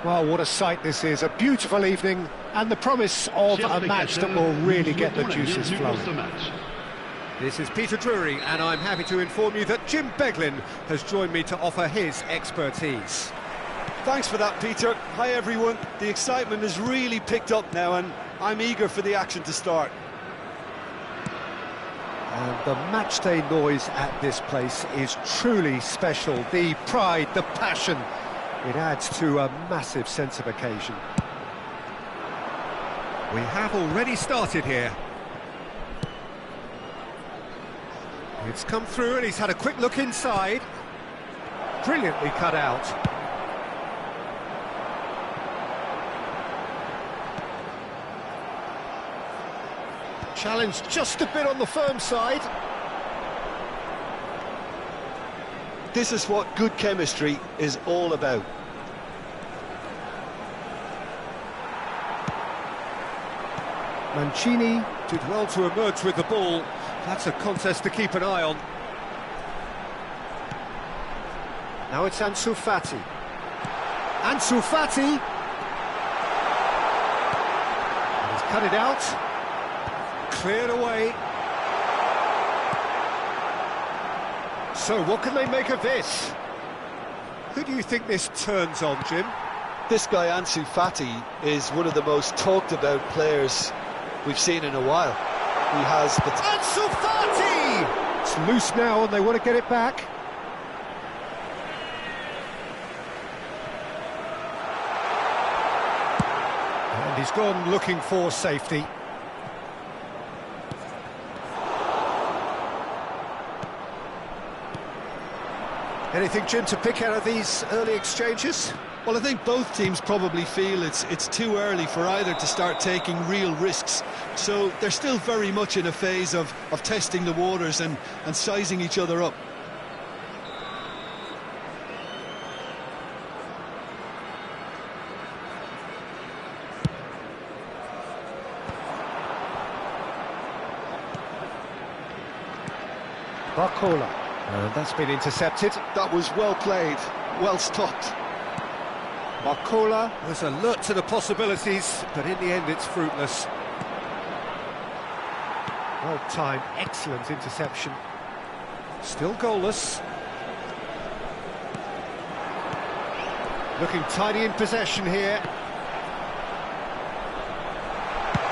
Well, what a sight this is, a beautiful evening, and the promise of a match that will really get the juices flowing. This is Peter Drury, and I'm happy to inform you that Jim Beglin has joined me to offer his expertise. Thanks for that, Peter. Hi, everyone. The excitement has really picked up now, and I'm eager for the action to start. And the matchday noise at this place is truly special. The pride, the passion, it adds to a massive sense of occasion. We have already started here. It's come through and he's had a quick look inside. Brilliantly cut out. Challenge just a bit on the firm side. This is what good chemistry is all about. Mancini did well to emerge with the ball. That's a contest to keep an eye on. Now it's Ansu Fati. Ansu Fati! He's cut it out. Cleared away. So what can they make of this? Who do you think this turns on, Jim? This guy, Ansu Fati, is one of the most talked about players we've seen in a while. He has the... Ansu Fati! It's loose now and they want to get it back. And he's gone looking for safety. Anything, Jim, to pick out of these early exchanges? Well, I think both teams probably feel it's too early for either to start taking real risks. So they're still very much in a phase of testing the waters and sizing each other up. Barcola. And that's been intercepted. That was well played, well stopped. Barcola was alert to the possibilities, but in the end it's fruitless. Well timed, excellent interception. Still goalless. Looking tidy in possession here.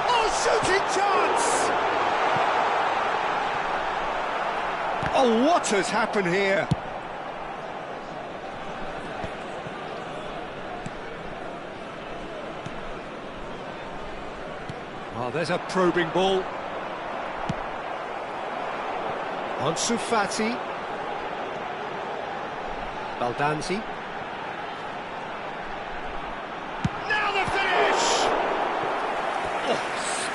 Oh, shooting chance! Oh, what has happened here? Oh, there's a probing ball. Ansu Fati. Baldanzi. Now the finish! Oh,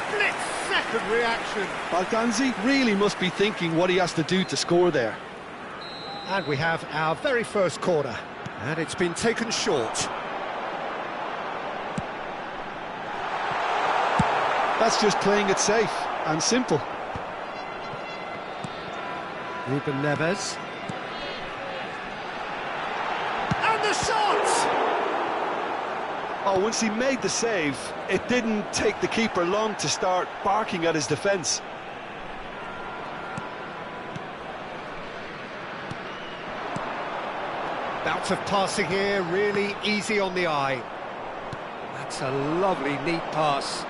split-second reaction. Baldanzi really must be thinking what he has to do to score there. And we have our very first corner. And it's been taken short. That's just playing it safe and simple. Ruben Neves. And the shot! Oh, once he made the save, it didn't take the keeper long to start barking at his defence. Bouts of passing here, really easy on the eye. That's a lovely, neat pass.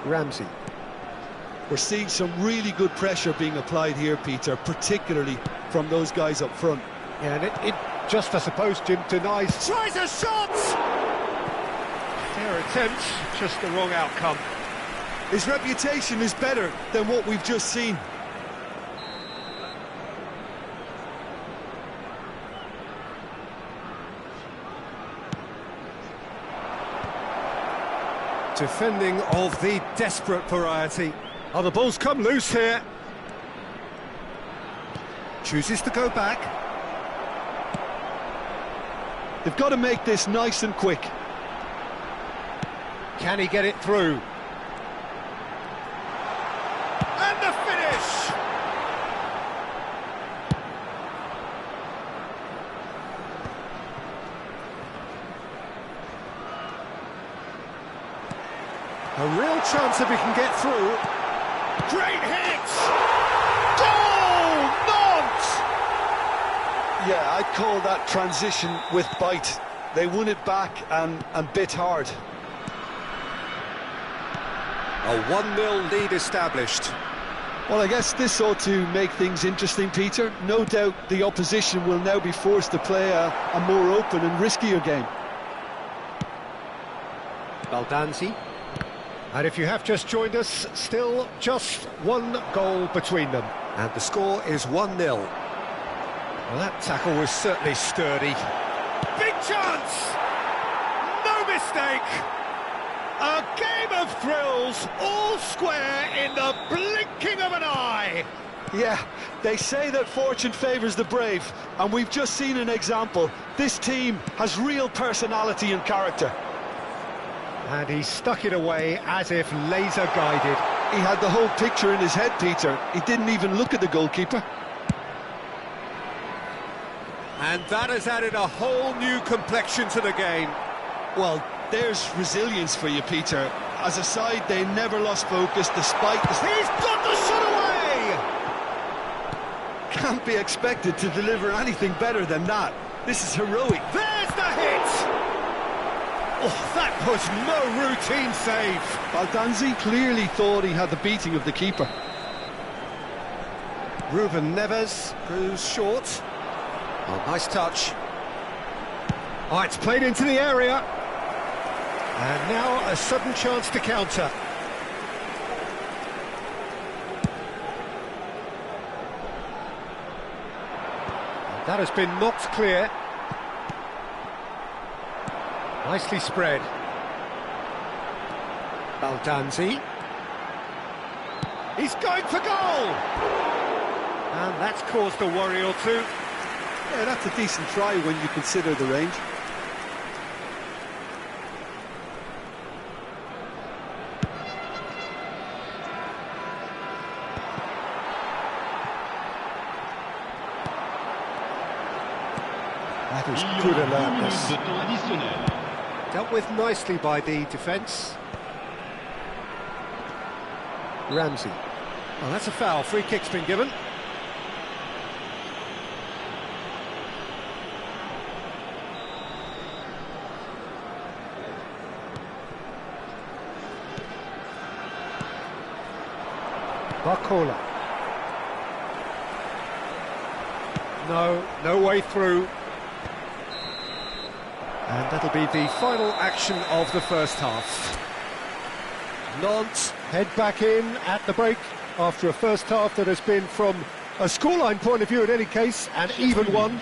Ramsey. We're seeing some really good pressure being applied here, Peter, particularly from those guys up front. Yeah, and it just, I suppose, Jim, denies... Tries a shot! Fair attempt, just the wrong outcome. His reputation is better than what we've just seen. Defending of the desperate variety. Oh, the ball's come loose here. Chooses to go back. They've got to make this nice and quick. Can he get it through? And the finish! A real chance if he can get through. Great hit! Goal! Not! Yeah, I'd call that transition with bite. They won it back and bit hard. A 1-0 lead established. Well, I guess this ought to make things interesting, Peter. No doubt the opposition will now be forced to play a more open and riskier game. Baldanzi. And if you have just joined us, still just one goal between them. And the score is 1-0. Well, that tackle was certainly sturdy. Big chance! No mistake! A game of thrills, all square in the blinking of an eye! Yeah, they say that fortune favours the brave, and we've just seen an example. This team has real personality and character. And he stuck it away as if laser-guided. He had the whole picture in his head, Peter. He didn't even look at the goalkeeper. And that has added a whole new complexion to the game. Well, there's resilience for you, Peter. As a side, they never lost focus despite the... He's got the shot away! Can't be expected to deliver anything better than that. This is heroic. There's the hit! Oh, that was no routine save. Baldanzi clearly thought he had the beating of the keeper. Ruben Neves goes short. Oh, nice touch. Oh, it's played into the area. And now a sudden chance to counter. That has been knocked clear. Nicely spread. Baldanzi. He's going for goal! And that's caused a worry or two. Yeah, that's a decent try when you consider the range. That is good alertness. Dealt with nicely by the defence. Ramsey. Oh, that's a foul. Free kick's been given. Barcola. No way through. And that'll be the final action of the first half. Nantes head back in at the break after a first half that has been, from a scoreline point of view in any case, an even one.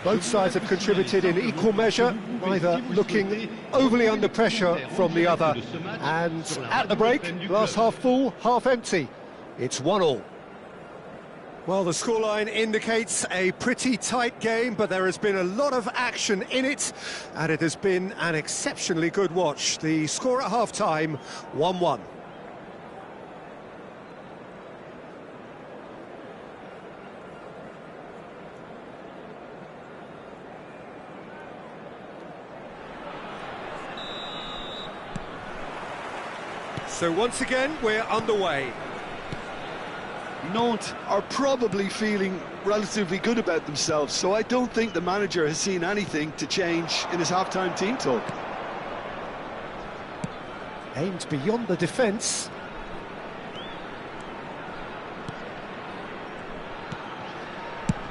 Both sides have contributed in equal measure, neither looking overly under pressure from the other. And at the break, glass half full, half empty. It's 1-1. Well, the scoreline indicates a pretty tight game, but there has been a lot of action in it, and it has been an exceptionally good watch. The score at half-time, 1-1. So once again, we're underway. Nantes are probably feeling relatively good about themselves, so I don't think the manager has seen anything to change in his half-time team talk. Aimed beyond the defence.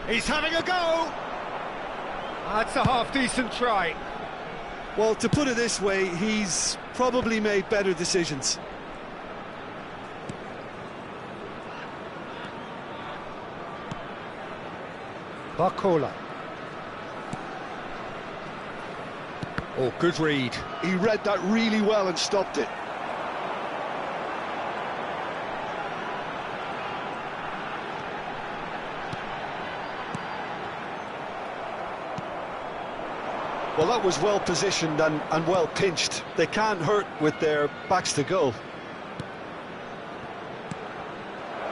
He's having a go! That's a half-decent try. Well, to put it this way, he's probably made better decisions. Barcola. Oh, good read. He read that really well and stopped it. Well, that was well positioned and well pinched. They can't hurt with their backs to goal.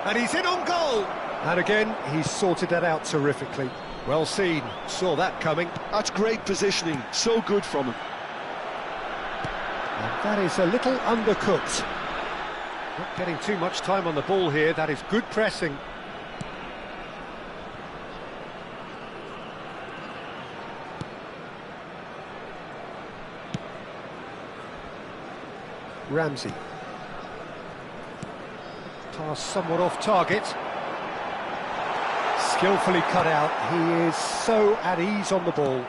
And he's in on goal! And again, he's sorted that out terrifically. Well seen, saw that coming. That's great positioning, so good from him. And that is a little undercooked. Not getting too much time on the ball here. That is good pressing. Ramsey. Pass somewhat off target. Skillfully cut out. He is so at ease on the ball.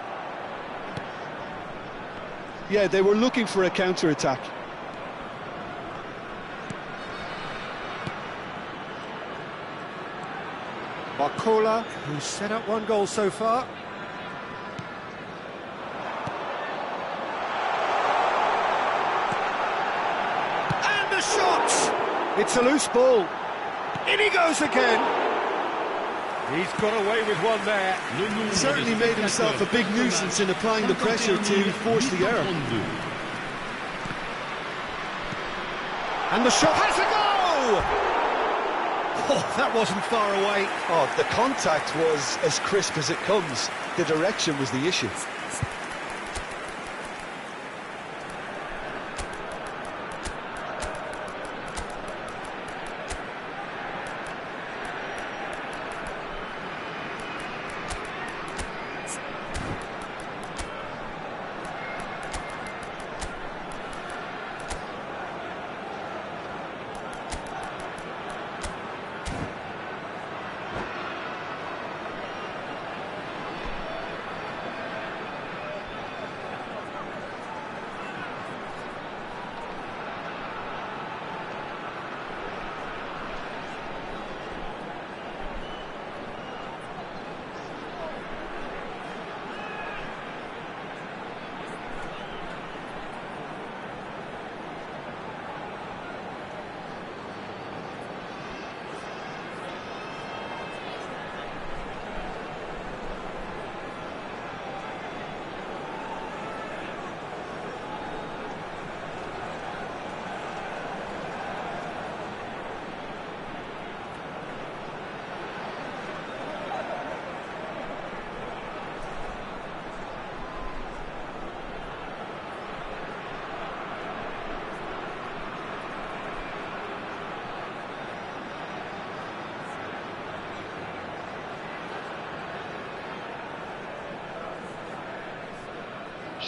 Yeah, they were looking for a counter-attack. Barcola, who's set up one goal so far. And the shot! It's a loose ball. In he goes again. He's got away with one there. Certainly made himself a big nuisance in applying the pressure to force the error. And the shot has a go! Oh, that wasn't far away. Oh, the contact was as crisp as it comes. The direction was the issue.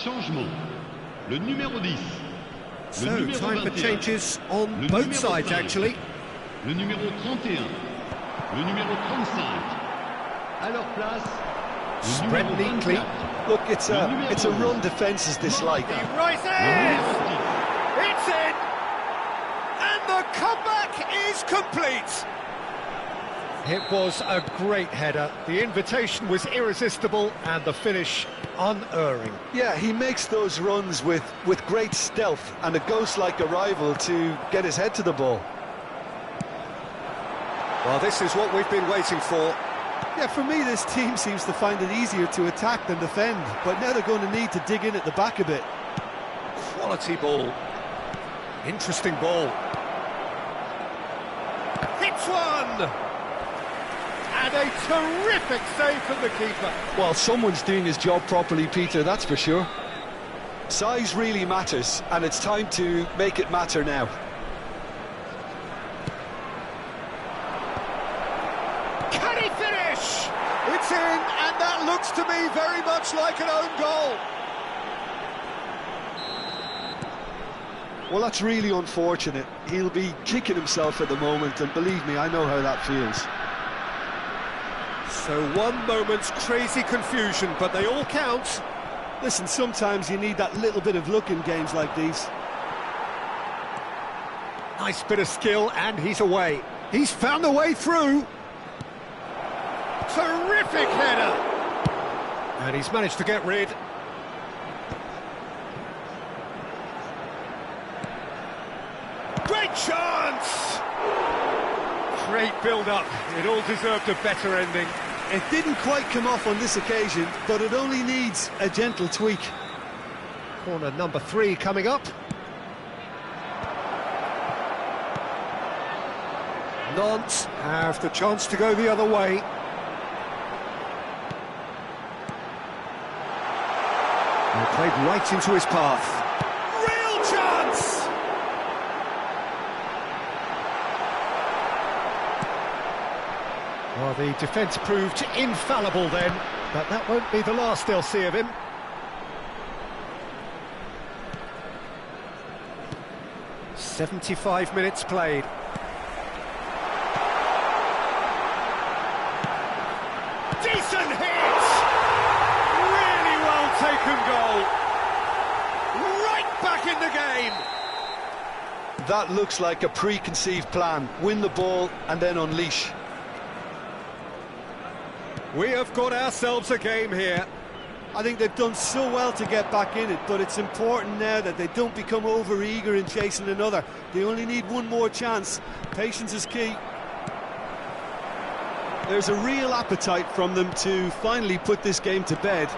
Changement. Le numéro 10. So, time for changes on both sides, actually. Le numéro 31. Le numéro 35. À leur place, le Spread numéro neatly. 24. Look, it's a run defence dislike. He rises! It's in! And the comeback is complete! It was a great header. The invitation was irresistible and the finish unerring. Yeah, he makes those runs with great stealth and a ghost-like arrival to get his head to the ball. Well, this is what we've been waiting for. Yeah, for me, this team seems to find it easier to attack than defend, but now they're going to need to dig in at the back a bit. Quality ball. Interesting ball. Hits one! And a terrific save from the keeper. Well, someone's doing his job properly, Peter, that's for sure. Size really matters, and it's time to make it matter now. Can he finish? It's in, and that looks to me very much like an own goal. Well, that's really unfortunate. He'll be kicking himself at the moment, and believe me, I know how that feels. So one moment's crazy confusion, but they all count. Listen, sometimes you need that little bit of luck in games like these. Nice bit of skill, and he's away. He's found a way through. Terrific header. And he's managed to get rid. Great chance! Great build-up. It all deserved a better ending. It didn't quite come off on this occasion, but it only needs a gentle tweak. Corner number 3 coming up. Nantes have the chance to go the other way. They played right into his path. Real chance! Well, the defence proved infallible then, but that won't be the last they'll see of him. "75 minutes played. Decent hit! Really well taken goal. Right back in the game. That looks like a preconceived plan. Win the ball and then unleash. We have got ourselves a game here. I think they've done so well to get back in it, but it's important now that they don't become over-eager in chasing another. They only need one more chance. Patience is key. There's a real appetite from them to finally put this game to bed,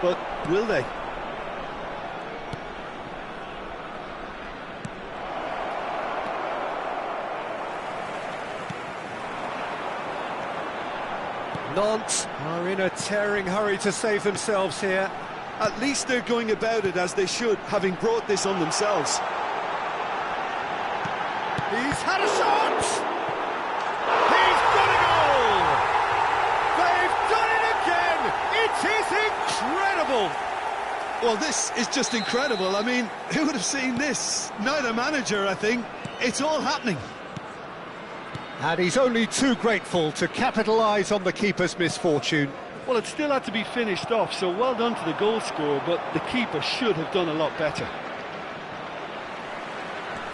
but will they? Nantes are in a tearing hurry to save themselves here. At least they're going about it as they should, having brought this on themselves. He's had a shot! He's got a goal! They've done it again! It is incredible! Well, this is just incredible. I mean, who would have seen this? Neither manager, I think. It's all happening. And he's only too grateful to capitalise on the keeper's misfortune. Well, it still had to be finished off, so well done to the goal scorer, but the keeper should have done a lot better.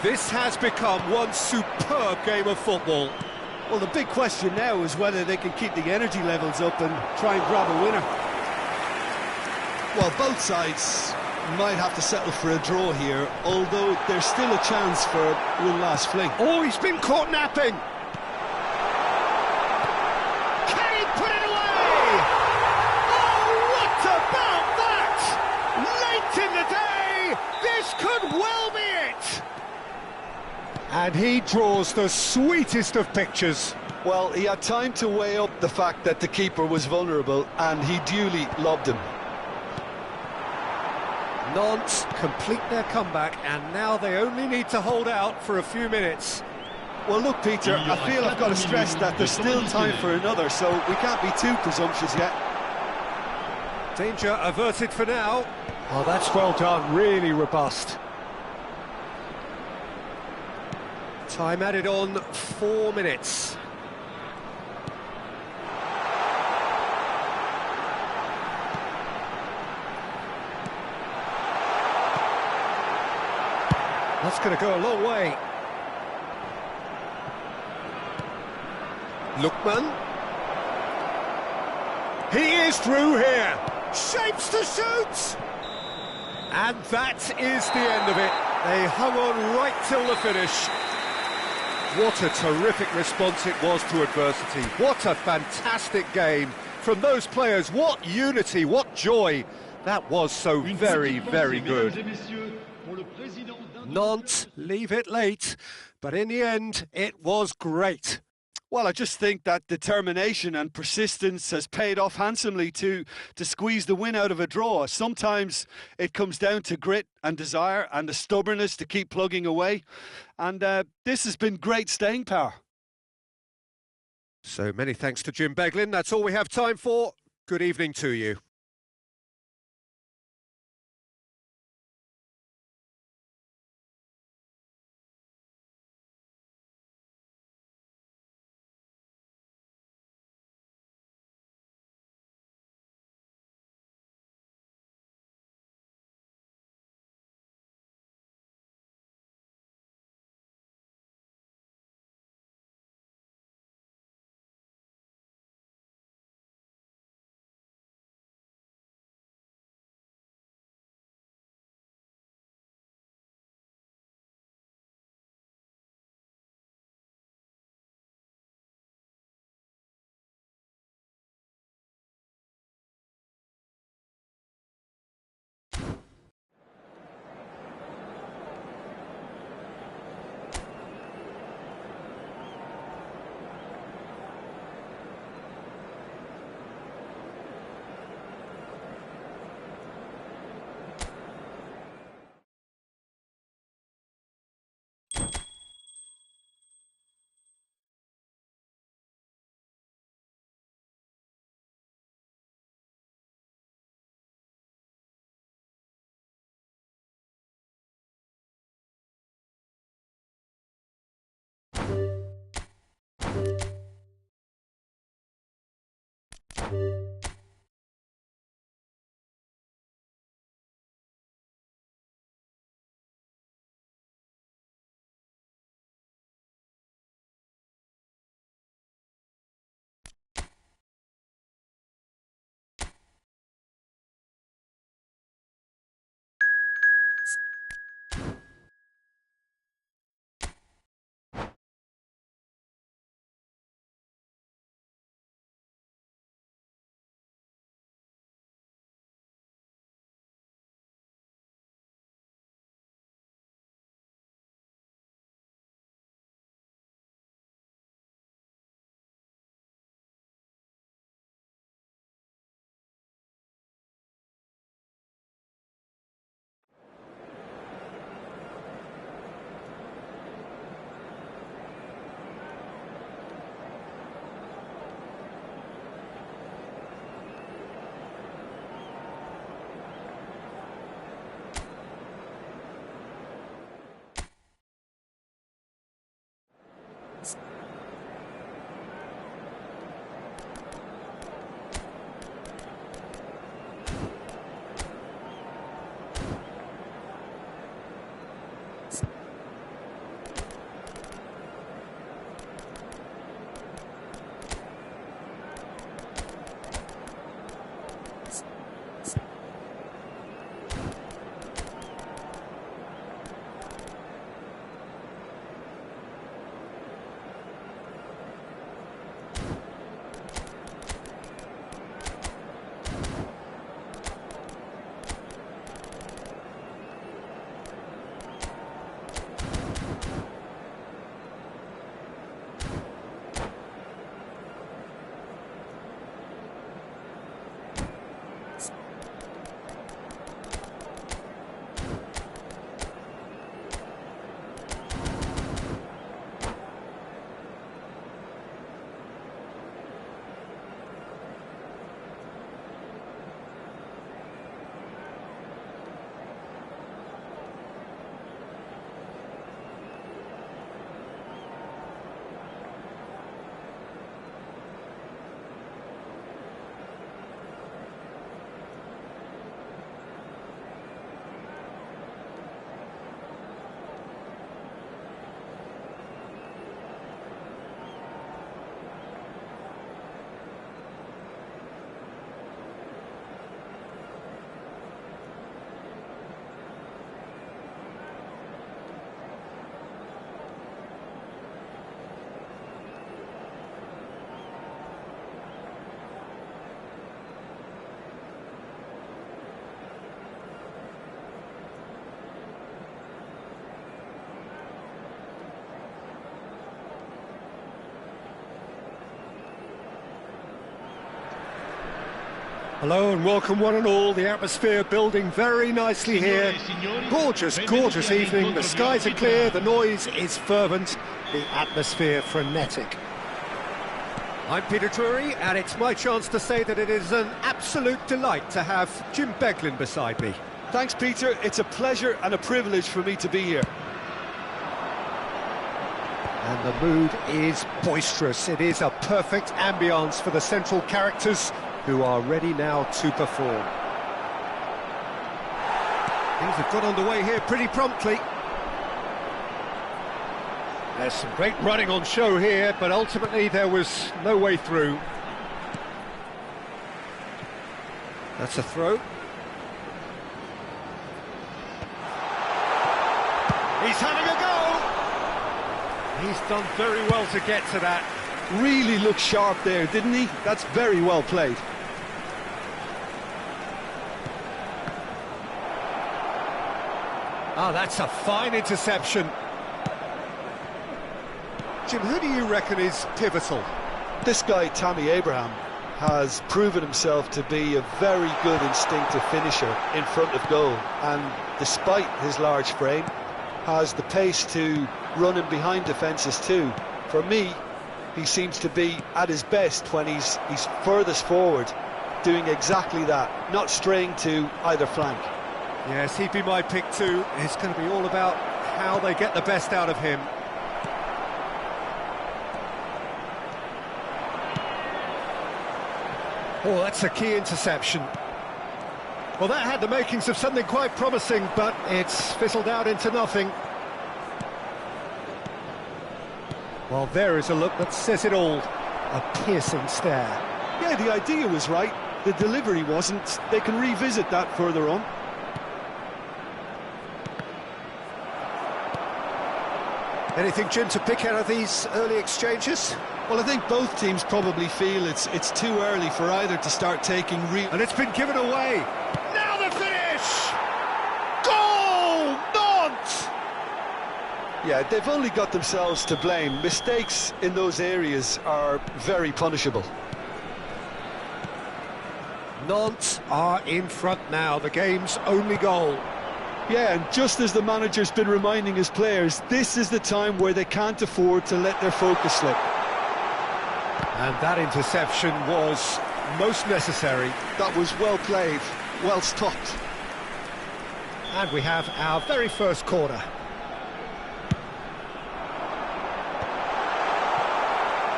This has become one superb game of football. Well, the big question now is whether they can keep the energy levels up and try and grab a winner. Well, both sides might have to settle for a draw here, although there's still a chance for one last fling. Oh, he's been caught napping! Can he put it away? Oh, what about that? Late in the day, this could well be it! And he draws the sweetest of pictures. Well, he had time to weigh up the fact that the keeper was vulnerable, and he duly lobbed him. Nantes complete their comeback, and now they only need to hold out for a few minutes. Well, look, Peter, I feel I've got to stress that there's still time for another, so we can't be too presumptuous yet. Danger averted for now. Oh, that's well done, really robust. Time added on, 4 minutes. That's going to go a long way. Lookman. He is through here. Shapes to shoot. And that is the end of it. They hung on right till the finish. What a terrific response it was to adversity. What a fantastic game from those players. What unity, what joy. That was so very, very good. Nantes leave it late, but in the end, it was great. Well, I just think that determination and persistence has paid off handsomely to squeeze the win out of a draw. Sometimes it comes down to grit and desire and the stubbornness to keep plugging away. And this has been great staying power. So many thanks to Jim Beglin. That's all we have time for. Good evening to you. Hello and welcome one and all. The atmosphere building very nicely here. Gorgeous, gorgeous evening. The skies are clear, the noise is fervent, the atmosphere frenetic. I'm Peter Drury, and it's my chance to say that it is an absolute delight to have Jim Beglin beside me. Thanks, Peter. It's a pleasure and a privilege for me to be here. And the mood is boisterous. It is a perfect ambience for the central characters, who are ready now to perform. Things have got underway here pretty promptly. There's some great running on show here, but ultimately there was no way through. That's a throw. He's having a go! He's done very well to get to that. Really looked sharp there, didn't he? That's very well played. Ah, that's a fine interception. Jim, who do you reckon is pivotal? This guy, Tammy Abraham, has proven himself to be a very good instinctive finisher in front of goal, and despite his large frame, has the pace to run in behind defences too. For me, he seems to be at his best when he's furthest forward, doing exactly that, not straying to either flank. Yes, he'd be my pick too. It's going to be all about how they get the best out of him. Oh, that's a key interception. Well, that had the makings of something quite promising, but it's fizzled out into nothing. Well, there is a look that says it all. A piercing stare. Yeah, the idea was right. The delivery wasn't. They can revisit that further on. Anything, Jim, to pick out of these early exchanges? Well, I think both teams probably feel it's too early for either to start taking real... And it's been given away. Now the finish! Goal! Nantes! Yeah, they've only got themselves to blame. Mistakes in those areas are very punishable. Nantes are in front now, the game's only goal. Yeah, and just as the manager's been reminding his players, this is the time where they can't afford to let their focus slip. And that interception was most necessary. That was well played, well stopped. And we have our very first corner.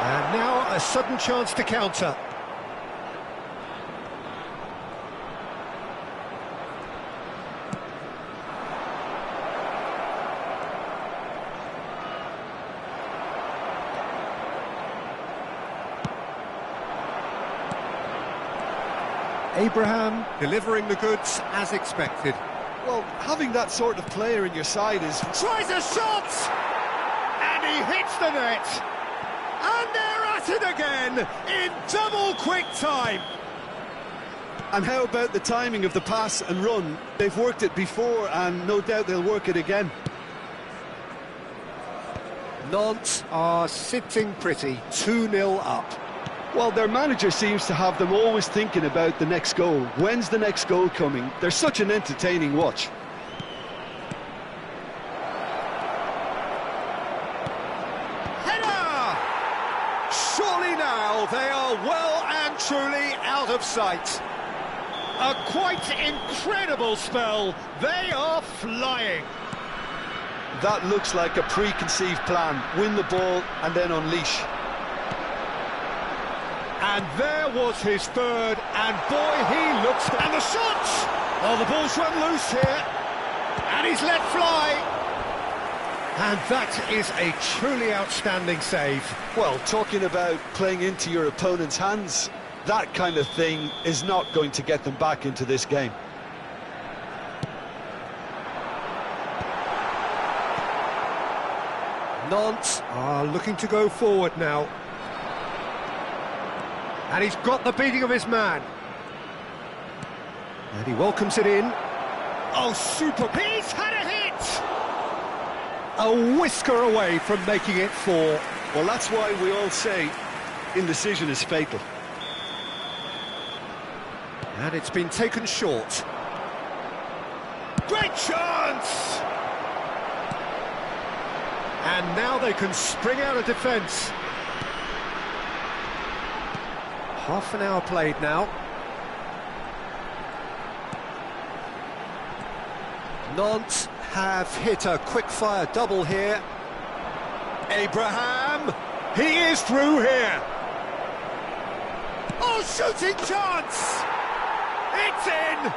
And now a sudden chance to counter. Abraham delivering the goods as expected. Well, having that sort of player in your side is... Tries a shot! And he hits the net! And they're at it again in double quick time! And how about the timing of the pass and run? They've worked it before and no doubt they'll work it again. Nantes are sitting pretty, 2-0 up. Well, their manager seems to have them always thinking about the next goal. When's the next goal coming? They're such an entertaining watch. Header! Surely now they are well and truly out of sight. A quite incredible spell. They are flying. That looks like a preconceived plan. Win the ball and then unleash. And there was his third, and boy, he looks... And the shot! Oh, the ball's run loose here, and he's let fly. And that is a truly outstanding save. Well, talking about playing into your opponent's hands, that kind of thing is not going to get them back into this game. Nantes are looking to go forward now. And he's got the beating of his man. And he welcomes it in. Oh, super! He's had a hit! A whisker away from making it 4. Well, that's why we all say indecision is fatal. And it's been taken short. Great chance! And now they can spring out of defence. Half an hour played now. Nantes have hit a quick-fire double here. Abraham! He is through here! Oh, shooting chance! It's in!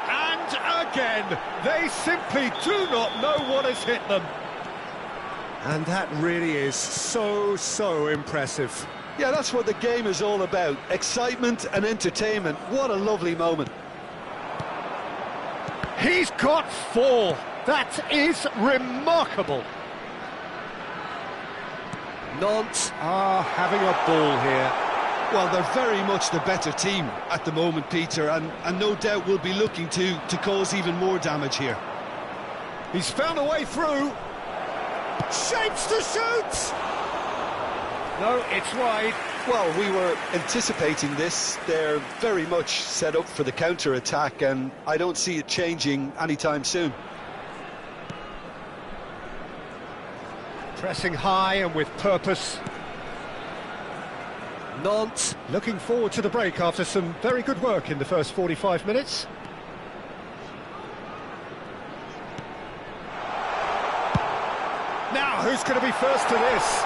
And again, they simply do not know what has hit them. And that really is so impressive. Yeah, that's what the game is all about. Excitement and entertainment. What a lovely moment. He's got 4. That is remarkable. Nantes are having a ball here. Well, they're very much the better team at the moment, Peter, and no doubt will be looking to cause even more damage here. He's found a way through. Shapes to shoot! No, it's wide. Well, we were anticipating this. They're very much set up for the counter-attack, and I don't see it changing anytime soon. Pressing high and with purpose. Nantes looking forward to the break after some very good work in the first 45 minutes. Now, who's going to be first to this?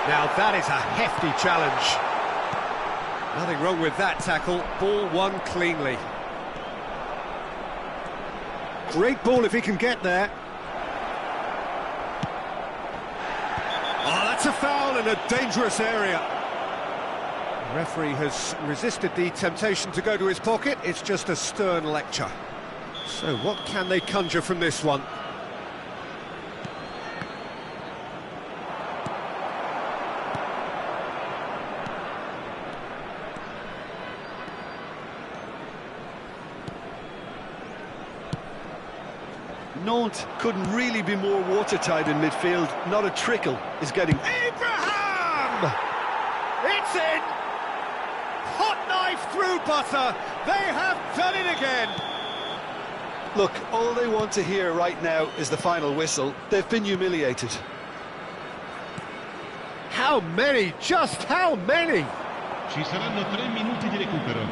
Now, that is a hefty challenge. Nothing wrong with that tackle. Ball won cleanly. Great ball if he can get there. Oh, that's a foul in a dangerous area. The referee has resisted the temptation to go to his pocket. It's just a stern lecture. So what can they conjure from this one? Nantes couldn't really be more watertight in midfield. Not a trickle is getting... Abraham! It's in! Hot knife through butter. They have done it again. Look, all they want to hear right now is the final whistle. They've been humiliated. How many? Just how many? Ci saranno 3 minuti di recupero.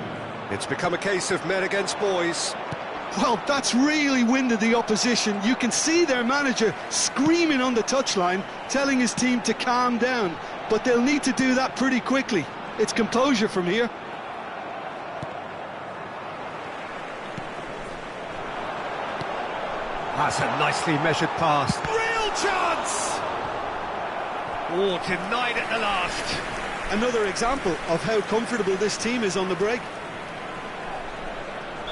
It's become a case of men against boys. Well, that's really winded the opposition. You can see their manager screaming on the touchline, telling his team to calm down. But they'll need to do that pretty quickly. It's composure from here. That's a nicely measured pass. Real chance! Oh, denied at the last. Another example of how comfortable this team is on the break.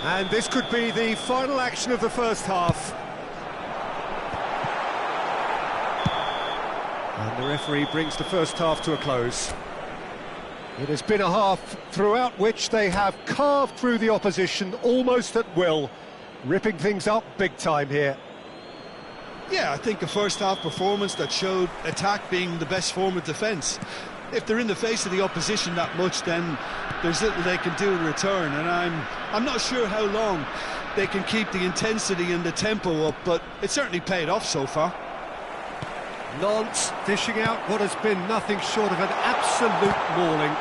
And this could be the final action of the first half. And the referee brings the first half to a close. It has been a half throughout which they have carved through the opposition almost at will, ripping things up big time here. Yeah, I think a first-half performance that showed attack being the best form of defence. If they're in the face of the opposition that much, then there's little they can do in return, and I'm not sure how long they can keep the intensity and the tempo up, but it certainly paid off so far. Nantes dishing out what has been nothing short of an absolute mauling.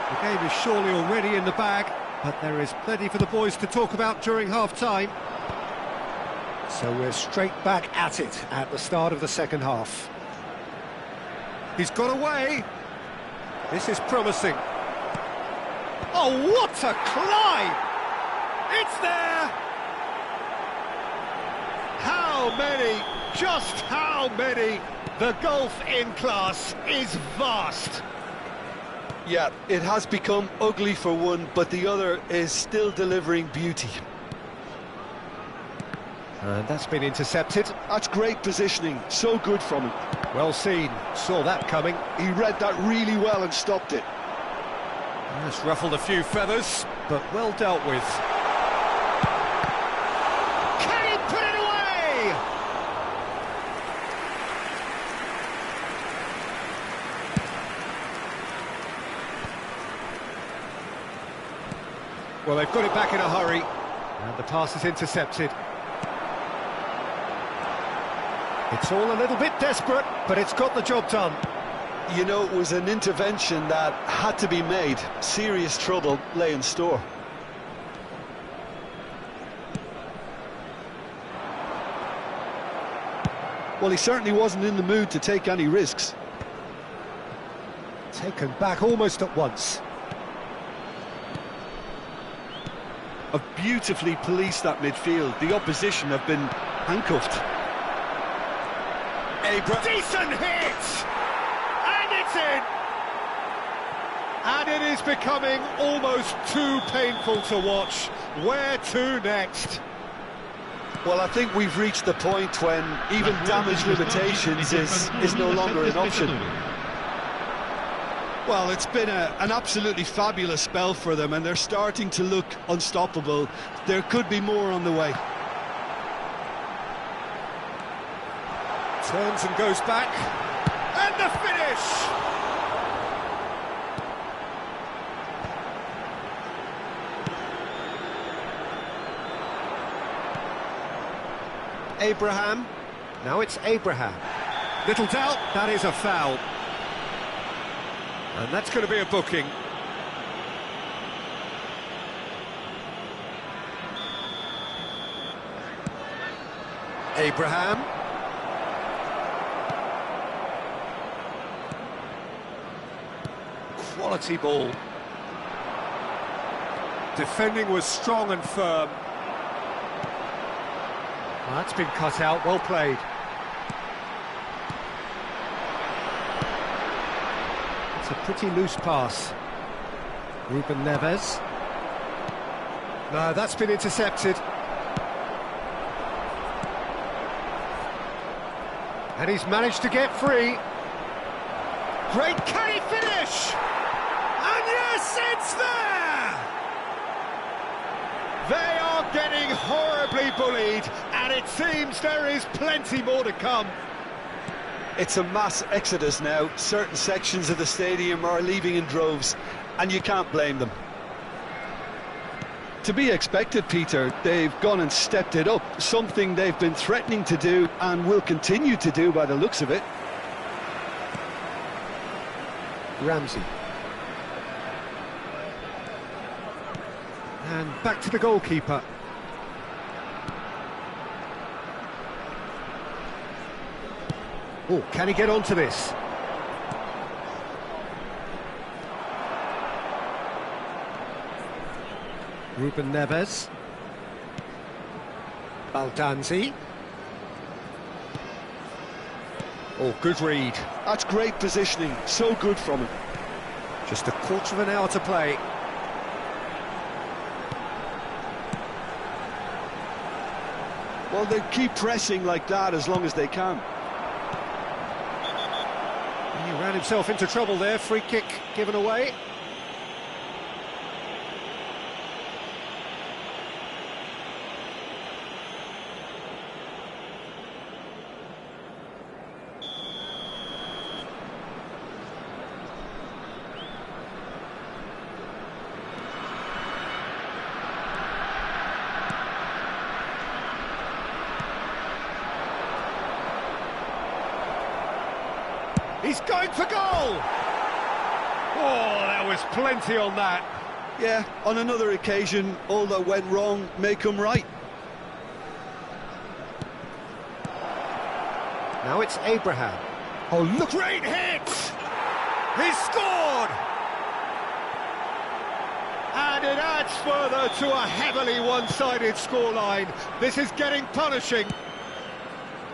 The game is surely already in the bag, but there is plenty for the boys to talk about during half-time. So we're straight back at it at the start of the second half. He's got away. This is promising. Oh, what a climb! It's there! How many? Just how many? The gulf in class is vast. Yeah, it has become ugly for one, but the other is still delivering beauty. And that's been intercepted. That's great positioning, so good from him. Well seen, saw that coming. He read that really well and stopped it. That's ruffled a few feathers, but well dealt with. Can he put it away? Well, they've got it back in a hurry, and the pass is intercepted. It's all a little bit desperate, but it's got the job done. You know, it was an intervention that had to be made. Serious trouble lay in store. Well, he certainly wasn't in the mood to take any risks. Taken back almost at once. Have beautifully policed that midfield. The opposition have been handcuffed. Decent hit! And it's in! And it is becoming almost too painful to watch. Where to next? Well, I think we've reached the point when even damage limitations is no longer an option. Well, it's been an absolutely fabulous spell for them, and they're starting to look unstoppable. There could be more on the way. Turns and goes back. And the finish! Abraham. Now it's Abraham. Little doubt, that is a foul. And that's going to be a booking. Abraham. Quality ball. defending was strong and firm. Well, that's been cut out, well played. It's a pretty loose pass. Ruben Neves. No, that's been intercepted. And he's managed to get free. Great, can he finish? And yes, it's there! They are getting horribly bullied, and it seems there is plenty more to come. It's a mass exodus now. Certain sections of the stadium are leaving in droves, and you can't blame them. To be expected, Peter. They've gone and stepped it up, something they've been threatening to do and will continue to do by the looks of it. Ramsey. And back to the goalkeeper. Oh, can he get onto this? Ruben Neves. Baldanzi. Oh, good read. That's great positioning, so good from him. Just a quarter of an hour to play. Well, they keep pressing like that as long as they can. He ran himself into trouble there, free kick given away. He's going for goal! Oh, there was plenty on that. Yeah, on another occasion, all that went wrong may come right. Now it's Abraham. Oh, look, great hit! He scored! And it adds further to a heavily one-sided scoreline. This is getting punishing.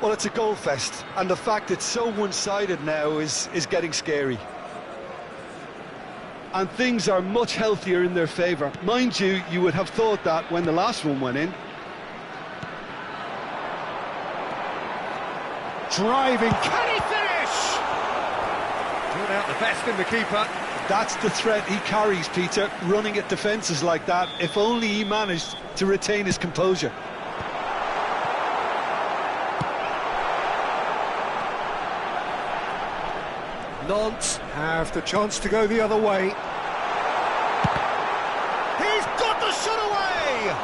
Well, it's a goal fest, and the fact it's so one-sided now is getting scary. And things are much healthier in their favour. Mind you, you would have thought that when the last one went in. Driving, can he finish? Brought out the best in the keeper. That's the threat he carries, Peter, running at defences like that. If only he managed to retain his composure. Nantes have the chance to go the other way. He's got the shot away!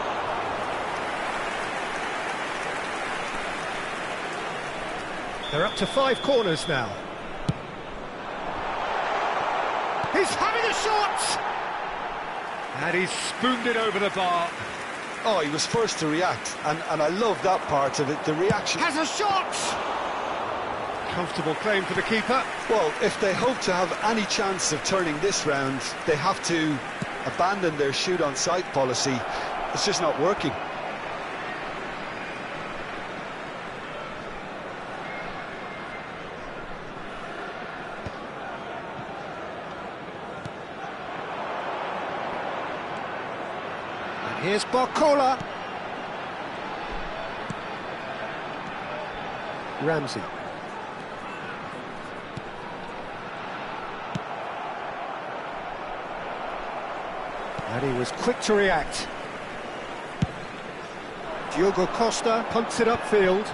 They're up to 5 corners now. He's having a shot! And he's spooned it over the bar. Oh, he was first to react, and I love that part of it, the reaction. Has a shot! Comfortable claim for the keeper. Well, if they hope to have any chance of turning this round, they have to abandon their shoot-on-sight policy. It's just not working. And here's Barcola. Ramsey. And he was quick to react. Diogo Costa punts it upfield.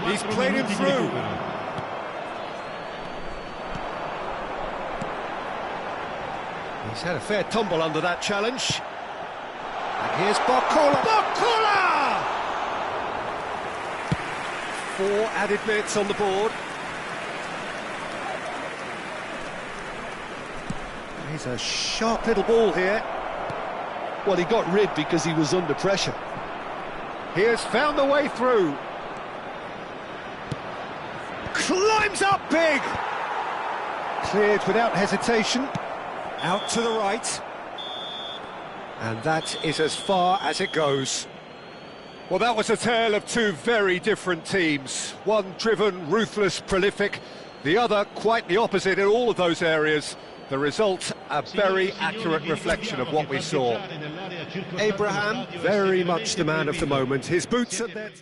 He's played him through. He's had a fair tumble under that challenge. And here's Barcola. Barcola! 4 added minutes on the board. He's a sharp little ball here. Well, he got rid because he was under pressure. He has found the way through. climbs up big! Cleared without hesitation, out to the right. And that is as far as it goes. Well, that was a tale of two very different teams. One driven, ruthless, prolific. The other quite the opposite in all of those areas. The result, a very accurate reflection of what we saw. Abraham, very much the man of the moment. His boots at that...